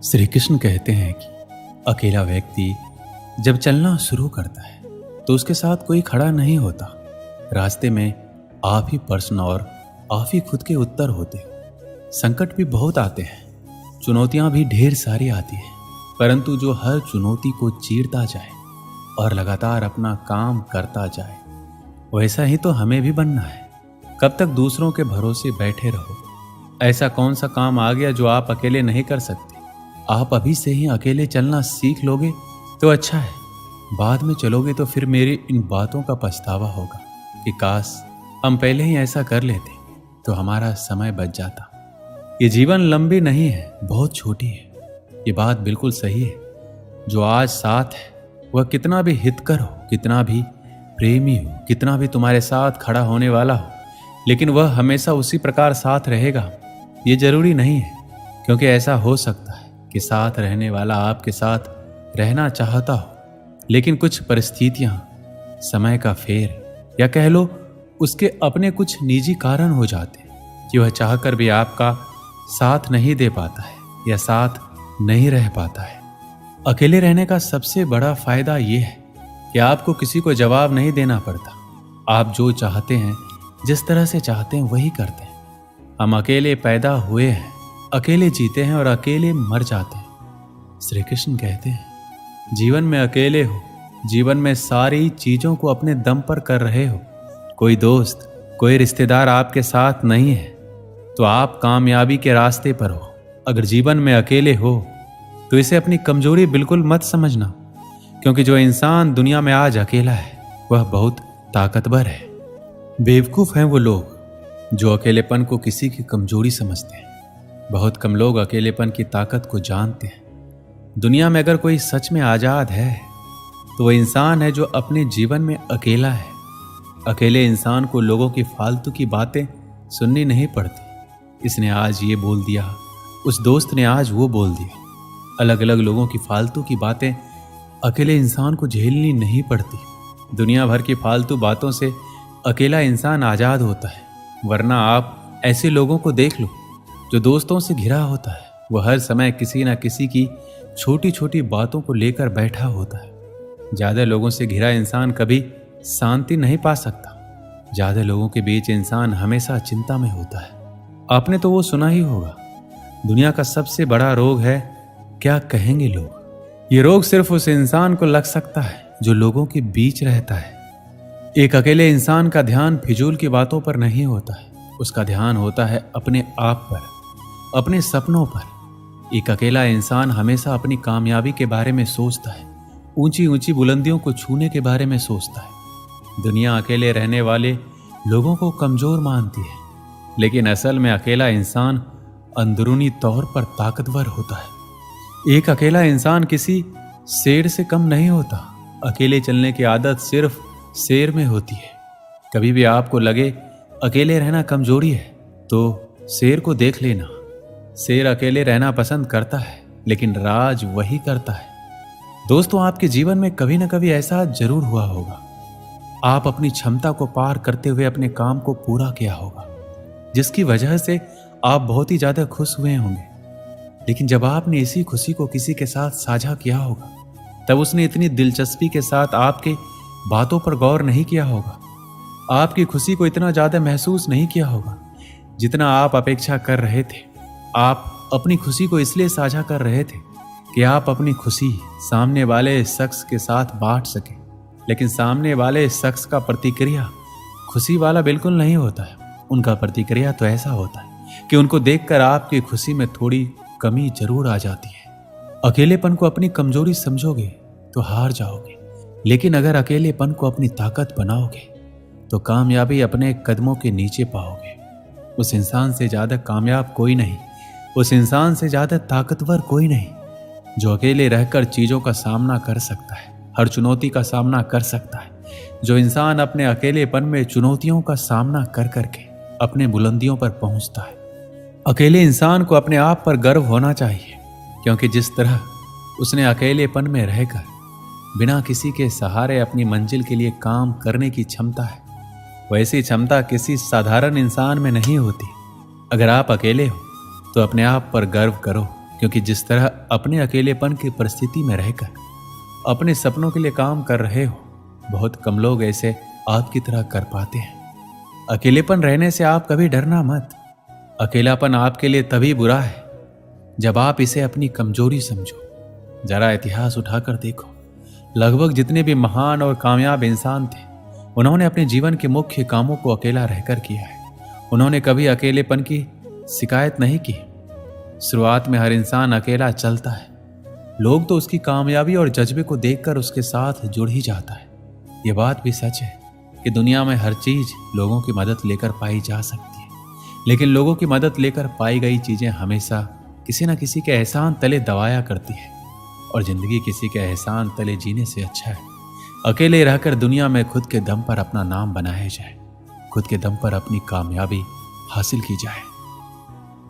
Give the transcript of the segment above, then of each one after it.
श्री कृष्ण कहते हैं कि अकेला व्यक्ति जब चलना शुरू करता है तो उसके साथ कोई खड़ा नहीं होता। रास्ते में आप ही प्रश्न और आप ही खुद के उत्तर होते हो। संकट भी बहुत आते हैं, चुनौतियां भी ढेर सारी आती हैं, परंतु जो हर चुनौती को चीरता जाए और लगातार अपना काम करता जाए, वैसा ही तो हमें भी बनना है। कब तक दूसरों के भरोसे बैठे रहो? ऐसा कौन सा काम आ गया जो आप अकेले नहीं कर सकते? आप अभी से ही अकेले चलना सीख लोगे तो अच्छा है। बाद में चलोगे तो फिर मेरी इन बातों का पछतावा होगा कि काश हम पहले ही ऐसा कर लेते तो हमारा समय बच जाता। ये जीवन लंबी नहीं है, बहुत छोटी है। ये बात बिल्कुल सही है। जो आज साथ है वह कितना भी हितकर हो, कितना भी प्रेमी हो, कितना भी तुम्हारे साथ खड़ा होने वाला हो, लेकिन वह हमेशा उसी प्रकार साथ रहेगा ये जरूरी नहीं है। क्योंकि ऐसा हो सकता है कि साथ रहने वाला आपके साथ रहना चाहता हो, लेकिन कुछ परिस्थितियां, समय का फेर या कह लो उसके अपने कुछ निजी कारण हो जाते हैं कि वह चाहकर भी आपका साथ नहीं दे पाता है या साथ नहीं रह पाता है। अकेले रहने का सबसे बड़ा फायदा यह है कि आपको किसी को जवाब नहीं देना पड़ता। आप जो चाहते हैं, जिस तरह से चाहते हैं वही करते हैं। हम अकेले पैदा हुए हैं, अकेले जीते हैं और अकेले मर जाते हैं। श्री कृष्ण कहते हैं जीवन में अकेले हो, जीवन में सारी चीजों को अपने दम पर कर रहे हो। कोई दोस्त, कोई रिश्तेदार आपके साथ नहीं है तो आप कामयाबी के रास्ते पर हो। अगर जीवन में अकेले हो तो इसे अपनी कमजोरी बिल्कुल मत समझना, क्योंकि जो इंसान दुनिया में आज अकेला है वह बहुत ताकतवर है। बेवकूफ हैं वो लोग जो अकेलेपन को किसी की कमजोरी समझते हैं। बहुत कम लोग अकेलेपन की ताकत को जानते हैं। दुनिया में अगर कोई सच में आजाद है तो वह इंसान है जो अपने जीवन में अकेला है। अकेले इंसान को लोगों की फालतू की बातें सुननी नहीं पड़ती। इसने आज ये बोल दिया, उस दोस्त ने आज वो बोल दिया। अलग अलग लोगों की फालतू की बातें अकेले इंसान को झेलनी नहीं पड़ती। दुनिया भर की फालतू बातों से अकेला इंसान आजाद होता है। वरना आप ऐसे लोगों को देख लो जो दोस्तों से घिरा होता है। वह हर समय किसी न किसी की छोटी छोटी बातों को लेकर बैठा होता है। ज्यादा लोगों से घिरा इंसान कभी शांति नहीं पा सकता। ज्यादा लोगों के बीच इंसान हमेशा चिंता में होता है। आपने तो वो सुना ही होगा, दुनिया का सबसे बड़ा रोग है क्या कहेंगे लोग। ये रोग सिर्फ उस इंसान को लग सकता है जो लोगों के बीच रहता है। एक अकेले इंसान का ध्यान फिजूल की बातों पर नहीं होता है, उसका ध्यान होता है अपने आप पर, अपने सपनों पर। एक अकेला इंसान हमेशा अपनी कामयाबी के बारे में सोचता है, ऊंची ऊंची बुलंदियों को छूने के बारे में सोचता है। दुनिया अकेले रहने वाले लोगों को कमजोर मानती है, लेकिन असल में अकेला इंसान अंदरूनी तौर पर ताकतवर होता है। एक अकेला इंसान किसी शेर से कम नहीं होता। अकेले चलने की आदत सिर्फ शेर में होती है। कभी भी आपको लगे अकेले रहना कमजोरी है तो शेर को देख लेना। शेर अकेले रहना पसंद करता है, लेकिन राज वही करता है। दोस्तों, आपके जीवन में कभी ना कभी ऐसा जरूर हुआ होगा, आप अपनी क्षमता को पार करते हुए अपने काम को पूरा किया होगा, जिसकी वजह से आप बहुत ही ज्यादा खुश हुए होंगे। लेकिन जब आपने इसी खुशी को किसी के साथ साझा किया होगा, तब उसने इतनी दिलचस्पी के साथ आपके बातों पर गौर नहीं किया होगा, आपकी खुशी को इतना ज्यादा महसूस नहीं किया होगा जितना आप अपेक्षा कर रहे थे। आप अपनी खुशी को इसलिए साझा कर रहे थे कि आप अपनी खुशी सामने वाले शख्स के साथ बांट सके, लेकिन सामने वाले शख्स का प्रतिक्रिया खुशी वाला बिल्कुल नहीं होता है। उनका प्रतिक्रिया तो ऐसा होता है कि उनको देखकर आपकी खुशी में थोड़ी कमी जरूर आ जाती है। अकेलेपन को अपनी कमजोरी समझोगे तो हार जाओगे, लेकिन अगर अकेलेपन को अपनी ताकत बनाओगे तो कामयाबी अपने कदमों के नीचे पाओगे। उस इंसान से ज्यादा कामयाब कोई नहीं, उस इंसान से ज्यादा ताकतवर कोई नहीं जो अकेले रहकर चीजों का सामना कर सकता है, हर चुनौती का सामना कर सकता है। जो इंसान अपने अकेलेपन में चुनौतियों का सामना कर करके अपने बुलंदियों पर पहुंचता है। अकेले इंसान को अपने आप पर गर्व होना चाहिए, क्योंकि जिस तरह उसने अकेलेपन में रहकर बिना किसी के सहारे अपनी मंजिल के लिए काम करने की क्षमता है, वैसी क्षमता किसी साधारण इंसान में नहीं होती। अगर आप अकेले हो तो अपने आप पर गर्व करो, क्योंकि जिस तरह अपने अकेलेपन की परिस्थिति में रहकर अपने सपनों के लिए काम कर रहे हो, बहुत कम लोग ऐसे आपकी तरह कर पाते हैं। अकेलेपन रहने से आप कभी डरना मत। अकेलापन आपके लिए तभी बुरा है जब आप इसे अपनी कमजोरी समझो। जरा इतिहास उठाकर देखो, लगभग जितने भी महान और कामयाब इंसान थे, उन्होंने अपने जीवन के मुख्य कामों को अकेला रहकर किया है। उन्होंने कभी अकेलेपन की शिकायत नहीं की। शुरुआत में हर इंसान अकेला चलता है। लोग तो उसकी कामयाबी और जज्बे को देखकर उसके साथ जुड़ ही जाता है। ये बात भी सच है कि दुनिया में हर चीज लोगों की मदद लेकर पाई जा सकती है, लेकिन लोगों की मदद लेकर पाई गई चीजें हमेशा किसी न किसी के एहसान तले दबाया करती है, और जिंदगी किसी के एहसान तले जीने से अच्छा है अकेले रहकर दुनिया में खुद के दम पर अपना नाम बनाया जाए, खुद के दम पर अपनी कामयाबी हासिल की जाए।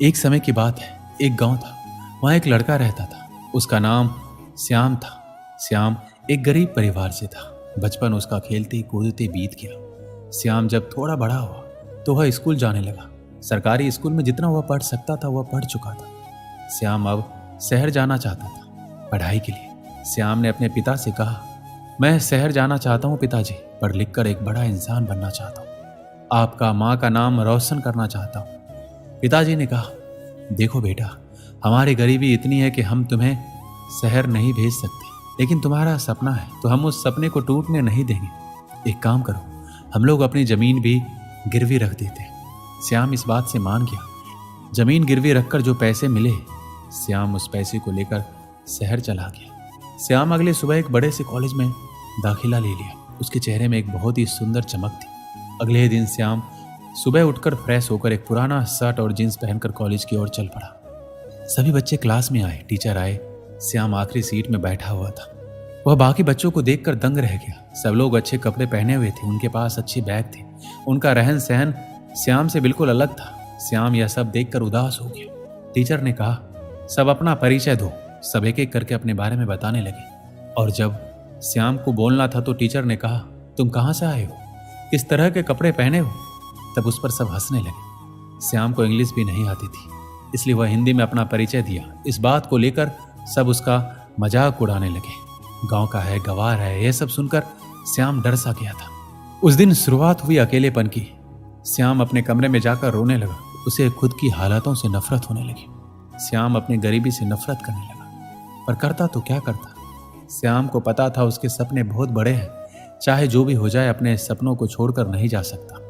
एक समय की बात है, एक गांव था, वहां एक लड़का रहता था। उसका नाम श्याम था। श्याम एक गरीब परिवार से था। बचपन उसका खेलते कूदते बीत गया। श्याम जब थोड़ा बड़ा हुआ तो वह स्कूल जाने लगा। सरकारी स्कूल में जितना वह पढ़ सकता था वह पढ़ चुका था। श्याम अब शहर जाना चाहता था पढ़ाई के लिए। श्याम ने अपने पिता से कहा, मैं शहर जाना चाहता हूँ पिताजी, पढ़ लिख कर एक बड़ा इंसान बनना चाहता हूँ, आपका माँ का नाम रोशन करना चाहता हूँ। पिताजी ने कहा, देखो बेटा, हमारी गरीबी इतनी है कि हम तुम्हें शहर नहीं भेज सकते, लेकिन तुम्हारा सपना है तो हम उस सपने को टूटने नहीं देंगे। एक काम करो, हम लोग अपनी जमीन भी गिरवी रख देते हैं। श्याम इस बात से मान गया। जमीन गिरवी रखकर जो पैसे मिले, श्याम उस पैसे को लेकर शहर चला गया। श्याम अगले सुबह एक बड़े से कॉलेज में दाखिला ले लिया। उसके चेहरे में एक बहुत ही सुंदर चमक थी। अगले दिन श्याम सुबह उठकर फ्रेश होकर एक पुराना शर्ट और जींस पहनकर कॉलेज की ओर चल पड़ा। सभी बच्चे क्लास में आए, टीचर आए। श्याम आखिरी सीट में बैठा हुआ था। वह बाकी बच्चों को देखकर दंग रह गया। सब लोग अच्छे कपड़े पहने हुए थे, उनके पास अच्छे बैग थे, उनका रहन सहन श्याम से बिल्कुल अलग था। श्याम यह सब देखकर उदास हो गया। टीचर ने कहा, सब अपना परिचय दो। सब एक एक करके अपने बारे में बताने लगे, और जब श्याम को बोलना था तो टीचर ने कहा, तुम कहाँ से आए हो, किस तरह के कपड़े पहने हो। तब उस पर सब हंसने लगे। श्याम को इंग्लिश भी नहीं आती थी, इसलिए वह हिंदी में अपना परिचय दिया। इस बात को लेकर सब उसका मजाक उड़ाने लगे। गांव का है, गवार है, यह सब सुनकर श्याम डर सा गया था। उस दिन शुरुआत हुई अकेलेपन की। श्याम अपने कमरे में जाकर रोने लगा। उसे खुद की हालातों से नफरत होने लगी। श्याम अपनी गरीबी से नफरत करने लगा, पर करता तो क्या करता। श्याम को पता था उसके सपने बहुत बड़े हैं, चाहे जो भी हो जाए अपने सपनों को छोड़कर नहीं जा सकता।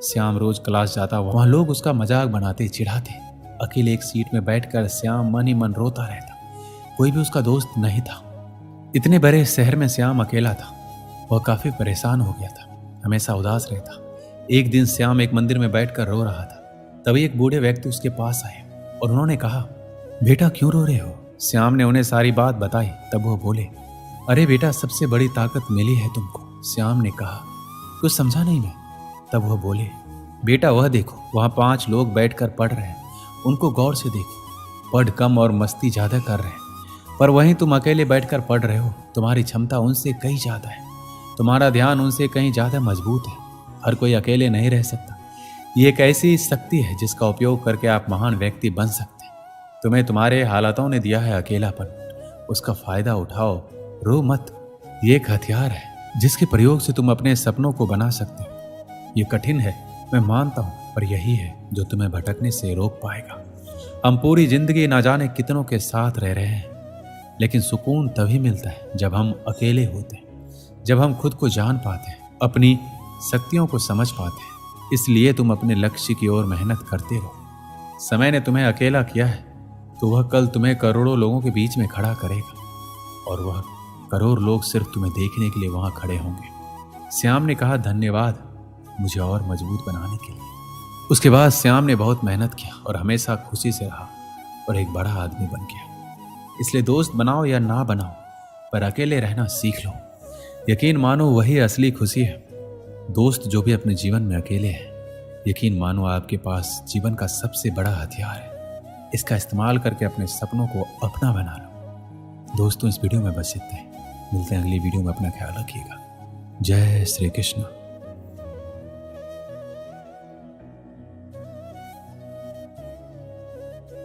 श्याम रोज क्लास जाता, वहां लोग उसका मजाक बनाते, चिढ़ाते। अकेले एक सीट में बैठकर श्याम मन ही मन रोता रहता। कोई भी उसका दोस्त नहीं था। इतने बड़े शहर में श्याम अकेला था। वह काफी परेशान हो गया था, हमेशा उदास रहता। एक दिन श्याम एक मंदिर में बैठकर रो रहा था। तभी एक बूढ़े व्यक्ति उसके पास आए और उन्होंने कहा, बेटा क्यों रो रहे हो। श्याम ने उन्हें सारी बात बताई। तब वो बोले, अरे बेटा, सबसे बड़ी ताकत मिली है तुमको। श्याम ने कहा, कुछ समझा नहीं मैं। तब वह बोले, बेटा वह देखो, वहां 5 लोग बैठकर पढ़ रहे हैं, उनको गौर से देखो। पढ़ कम और मस्ती ज्यादा कर रहे हैं, पर वहीं तुम अकेले बैठकर पढ़ रहे हो। तुम्हारी क्षमता उनसे कहीं ज्यादा है, तुम्हारा ध्यान उनसे कहीं ज्यादा मजबूत है। हर कोई अकेले नहीं रह सकता। ये एक ऐसी शक्ति है जिसका उपयोग करके आप महान व्यक्ति बन सकते हैं। तुम्हें तुम्हारे हालातों ने दिया है अकेलापन, उसका फायदा उठाओ, रो मत। ये एक हथियार है जिसके प्रयोग से तुम अपने सपनों को बना सकते हो। ये कठिन है, मैं मानता हूं, पर यही है जो तुम्हें भटकने से रोक पाएगा। हम पूरी जिंदगी ना जाने कितनों के साथ रह रहे हैं, लेकिन सुकून तभी मिलता है जब हम अकेले होते हैं, जब हम खुद को जान पाते हैं, अपनी शक्तियों को समझ पाते हैं। इसलिए तुम अपने लक्ष्य की ओर मेहनत करते रहो। समय ने तुम्हें अकेला किया है तो वह कल तुम्हें करोड़ों लोगों के बीच में खड़ा करेगा, और वह करोड़ लोग सिर्फ तुम्हें देखने के लिए वहां खड़े होंगे। श्याम ने कहा, धन्यवाद मुझे और मजबूत बनाने के लिए। उसके बाद श्याम ने बहुत मेहनत किया और हमेशा खुशी से रहा और एक बड़ा आदमी बन गया। इसलिए दोस्त बनाओ या ना बनाओ, पर अकेले रहना सीख लो। यकीन मानो वही असली खुशी है। दोस्त जो भी अपने जीवन में अकेले हैं, यकीन मानो आपके पास जीवन का सबसे बड़ा हथियार है। इसका इस्तेमाल करके अपने सपनों को अपना बना लो। दोस्तों, इस वीडियो में बस इतना ही। मिलते हैं अगली वीडियो में। अपना ख्याल रखिएगा। जय श्री कृष्ण।